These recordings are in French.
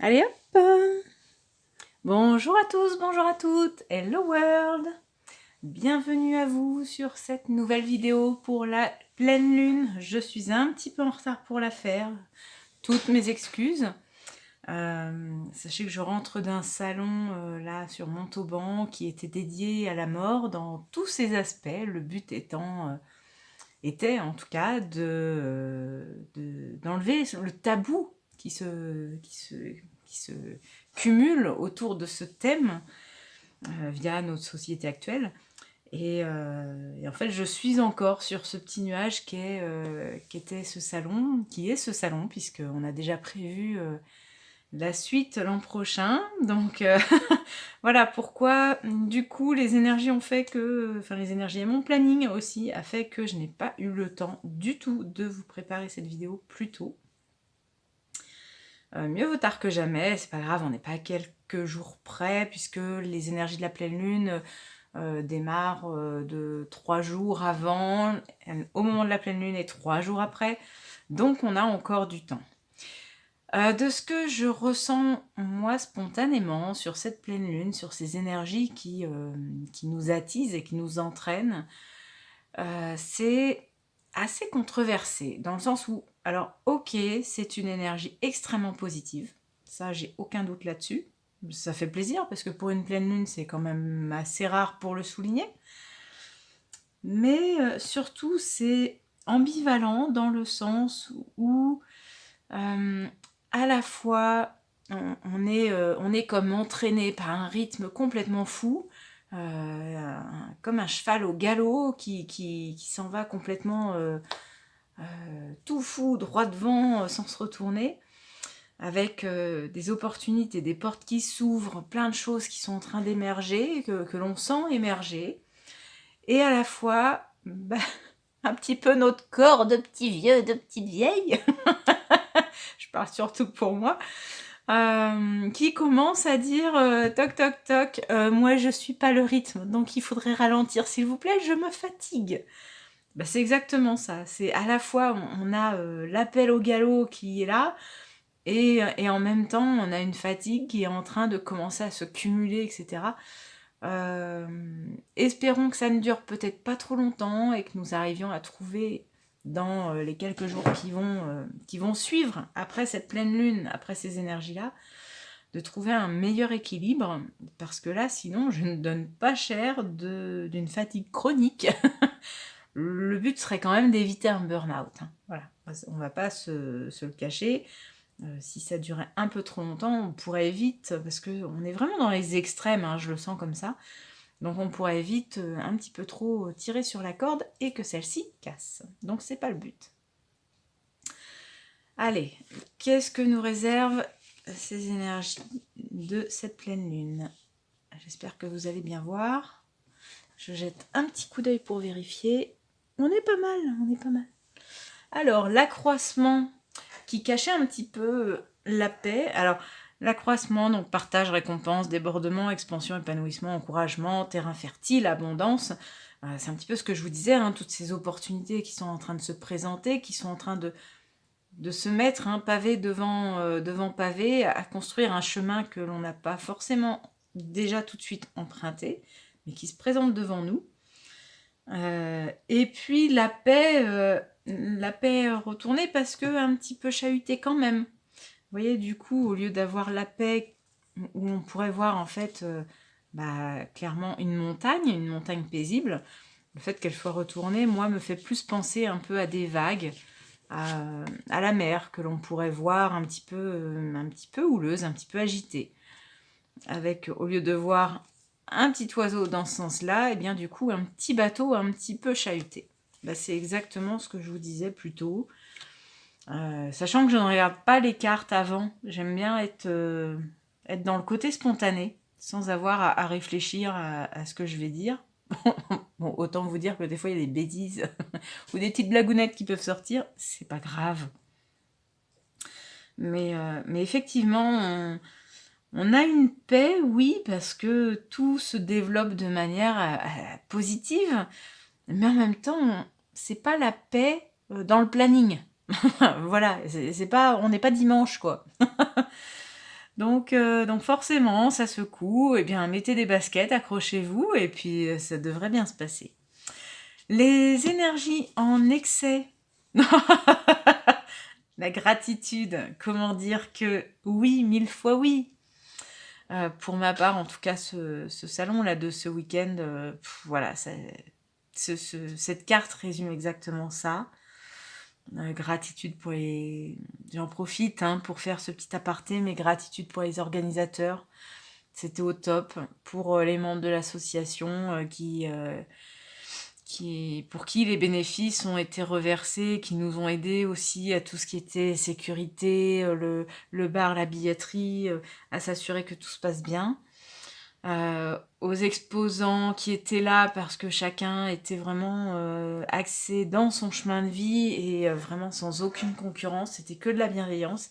Allez hop! Bonjour à tous, bonjour à toutes, hello world! Bienvenue à vous sur cette nouvelle vidéo pour la pleine lune. Je suis un petit peu en retard pour la faire, toutes mes excuses. Sachez que je rentre d'un salon là sur Montauban qui était dédié à la mort dans tous ses aspects, le but étant était en tout cas d'enlever le tabou qui se cumule autour de ce thème via notre société actuelle. Et en fait, je suis encore sur ce petit nuage qui était ce salon, qui est ce salon, puisqu'on a déjà prévu la suite l'an prochain. Donc voilà pourquoi, du coup, les énergies ont fait que... Enfin, les énergies et mon planning aussi a fait que je n'ai pas eu le temps du tout de vous préparer cette vidéo plus tôt. Mieux vaut tard que jamais, c'est pas grave, on n'est pas à quelques jours près, puisque les énergies de la pleine lune démarrent de 3 jours avant, au moment de la pleine lune et 3 jours après, donc on a encore du temps. De ce que je ressens moi spontanément sur cette pleine lune, sur ces énergies qui nous attisent et qui nous entraînent, c'est assez controversé, dans le sens où, alors ok, c'est une énergie extrêmement positive, ça j'ai aucun doute là-dessus, ça fait plaisir parce que pour une pleine lune c'est quand même assez rare pour le souligner, mais surtout c'est ambivalent dans le sens où à la fois on est comme entraîné par un rythme complètement fou, comme un cheval au galop qui s'en va complètement tout fou, droit devant, sans se retourner, avec des opportunités, des portes qui s'ouvrent, plein de choses qui sont en train d'émerger, que l'on sent émerger, et à la fois un petit peu notre corps de petits vieux, de petites vieilles, je parle surtout pour moi, qui commence à dire toc toc toc, moi je suis pas le rythme, donc il faudrait ralentir s'il vous plaît, je me fatigue. Bah, c'est exactement ça, c'est à la fois on a l'appel au galop qui est là, et en même temps on a une fatigue qui est en train de commencer à se cumuler, etc. Espérons que ça ne dure peut-être pas trop longtemps et que nous arrivions à trouver dans les quelques jours qui vont suivre après cette pleine lune, après ces énergies-là, de trouver un meilleur équilibre, parce que là, sinon, je ne donne pas cher d'une fatigue chronique. Le but serait quand même d'éviter un burn-out. Hein. Voilà, on va pas se le cacher. Si ça durait un peu trop longtemps, on pourrait vite, parce qu'on est vraiment dans les extrêmes, hein, je le sens comme ça, donc on pourrait vite un petit peu trop tirer sur la corde et que celle-ci casse. Donc c'est pas le but. Allez, qu'est-ce que nous réservent ces énergies de cette pleine lune? J'espère que vous allez bien voir. Je jette un petit coup d'œil pour vérifier. On est pas mal, on est pas mal. Alors, l'accroissement qui cachait un petit peu la paix. Alors, l'accroissement, donc partage, récompense, débordement, expansion, épanouissement, encouragement, terrain fertile, abondance. C'est un petit peu ce que je vous disais, hein, toutes ces opportunités qui sont en train de se présenter, qui sont en train de se mettre un pavé devant pavé, à construire un chemin que l'on n'a pas forcément déjà tout de suite emprunté, mais qui se présente devant nous. Et puis la paix retournée parce que un petit peu chahutée quand même. Vous voyez, du coup, au lieu d'avoir la paix où on pourrait voir en fait clairement une montagne paisible, le fait qu'elle soit retournée, moi, me fait plus penser un peu à des vagues, à la mer, que l'on pourrait voir un petit peu houleuse, un petit peu agitée. Avec, au lieu de voir un petit oiseau dans ce sens-là, et bien du coup un petit bateau un petit peu chahuté. C'est exactement ce que je vous disais plus tôt. Sachant que je ne regarde pas les cartes avant, j'aime bien être dans le côté spontané, sans avoir à réfléchir à ce que je vais dire. Bon, autant vous dire que des fois il y a des bêtises ou des petites blagounettes qui peuvent sortir, c'est pas grave. Mais effectivement, on a une paix, oui, parce que tout se développe de manière positive, mais en même temps, c'est pas la paix dans le planning. Voilà, c'est pas, on n'est pas dimanche, quoi. Donc forcément, ça secoue. Eh bien, mettez des baskets, accrochez-vous, et puis ça devrait bien se passer. Les énergies en excès. La gratitude. Comment dire que oui, 1000 fois oui. Pour ma part, en tout cas, ce salon-là de ce week-end, voilà, cette carte résume exactement ça. Gratitude pour les... J'en profite pour faire ce petit aparté, mais gratitude pour les organisateurs. C'était au top. Pour les membres de l'association pour qui les bénéfices ont été reversés, qui nous ont aidés aussi à tout ce qui était sécurité, le bar, la billetterie, à s'assurer que tout se passe bien. Aux exposants qui étaient là parce que chacun était vraiment axé dans son chemin de vie et vraiment sans aucune concurrence, c'était que de la bienveillance.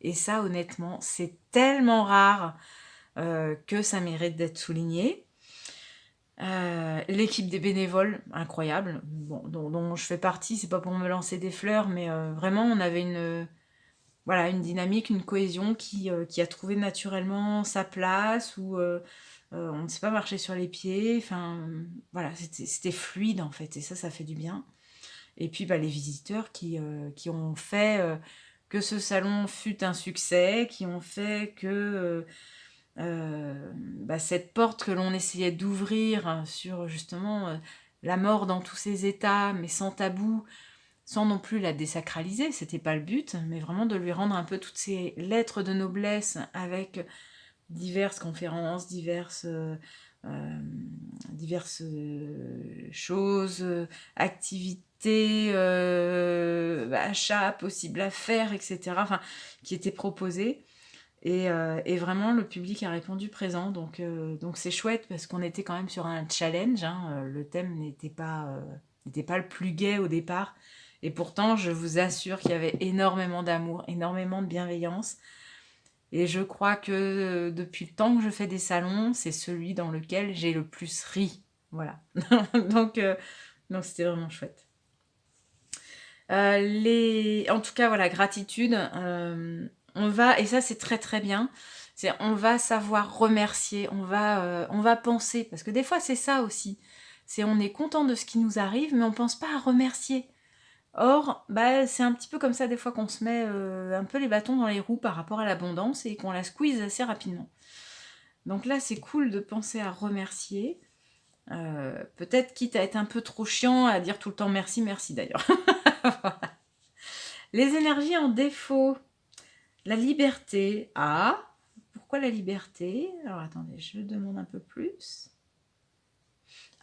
Et ça, honnêtement, c'est tellement rare que ça mérite d'être souligné. L'équipe des bénévoles, incroyable, bon, dont je fais partie, c'est pas pour me lancer des fleurs, mais vraiment on avait une dynamique, une cohésion qui a trouvé naturellement sa place, où on ne s'est pas marché sur les pieds, enfin voilà, c'était fluide en fait, et ça fait du bien. Et puis les visiteurs qui ont fait que ce salon fut un succès, qui ont fait que cette porte que l'on essayait d'ouvrir sur justement la mort dans tous ses états, mais sans tabou, sans non plus la désacraliser, c'était pas le but, mais vraiment de lui rendre un peu toutes ces lettres de noblesse avec diverses conférences, diverses choses, activités, achats possibles à faire, etc., enfin, qui étaient proposées. Et vraiment, le public a répondu présent, donc c'est chouette parce qu'on était quand même sur un challenge. Le thème n'était pas le plus gai au départ, et pourtant, je vous assure qu'il y avait énormément d'amour, énormément de bienveillance. Et je crois que depuis le temps que je fais des salons, c'est celui dans lequel j'ai le plus ri. Voilà. donc, c'était vraiment chouette. En tout cas, voilà, gratitude. On va, et ça c'est très très bien, on va savoir remercier, on va penser, parce que des fois c'est ça aussi, on est content de ce qui nous arrive, mais on pense pas à remercier. Or, c'est un petit peu comme ça des fois qu'on se met un peu les bâtons dans les roues par rapport à l'abondance et qu'on la squeeze assez rapidement. Donc là, c'est cool de penser à remercier. Peut-être quitte à être un peu trop chiant, à dire tout le temps merci, merci d'ailleurs. Voilà. Les énergies en défaut. La liberté. Ah, pourquoi la liberté? Alors attendez, je demande un peu plus.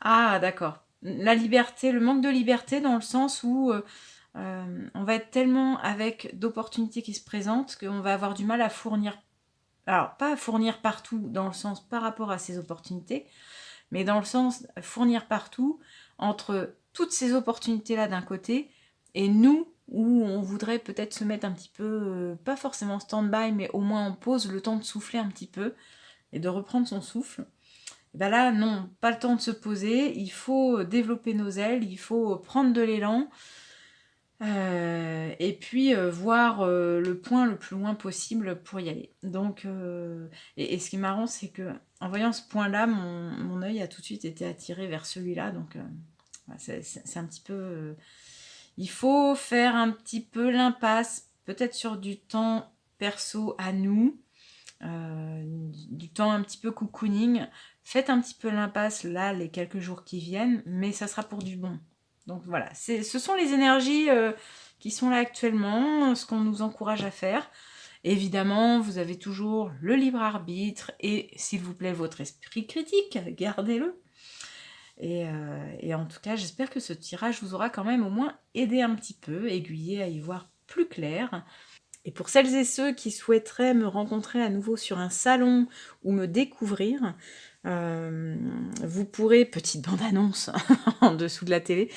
Ah, d'accord. La liberté, le manque de liberté dans le sens où on va être tellement avec d'opportunités qui se présentent qu'on va avoir du mal à fournir. Alors, pas à fournir partout dans le sens par rapport à ces opportunités, mais dans le sens fournir partout entre toutes ces opportunités-là d'un côté et nous, où on voudrait peut-être se mettre un petit peu, pas forcément stand-by, mais au moins en pause, le temps de souffler un petit peu et de reprendre son souffle. Et ben là, non, pas le temps de se poser, il faut développer nos ailes, il faut prendre de l'élan, et puis voir le point le plus loin possible pour y aller. Donc, et ce qui est marrant, c'est que en voyant ce point-là, mon œil a tout de suite été attiré vers celui-là. Donc, c'est un petit peu... il faut faire un petit peu l'impasse, peut-être sur du temps perso à nous, du temps un petit peu cocooning. Faites un petit peu l'impasse là, les quelques jours qui viennent, mais ça sera pour du bon. Donc voilà, ce sont les énergies qui sont là actuellement, ce qu'on nous encourage à faire. Évidemment, vous avez toujours le libre arbitre et, s'il vous plaît, votre esprit critique, gardez-le. Et en tout cas, j'espère que ce tirage vous aura quand même au moins aidé un petit peu, aiguillé à y voir plus clair. Et pour celles et ceux qui souhaiteraient me rencontrer à nouveau sur un salon ou me découvrir, vous pourrez, petite bande-annonce en dessous de la télé,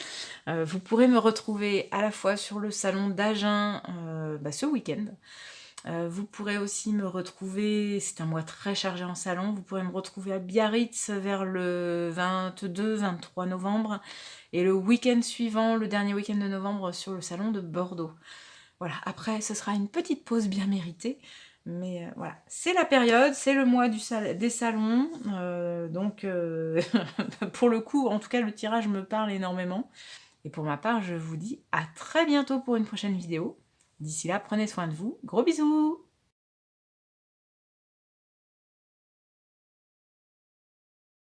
vous pourrez me retrouver à la fois sur le salon d'Agen ce week-end. Vous pourrez aussi me retrouver, c'est un mois très chargé en salon, vous pourrez me retrouver à Biarritz vers le 22-23 novembre et le week-end suivant, le dernier week-end de novembre, sur le salon de Bordeaux. Voilà, après ce sera une petite pause bien méritée, Mais voilà, c'est la période, c'est le mois des salons, donc pour le coup, en tout cas, le tirage me parle énormément. Et pour ma part, je vous dis à très bientôt pour une prochaine vidéo. D'ici là, prenez soin de vous. Gros bisous!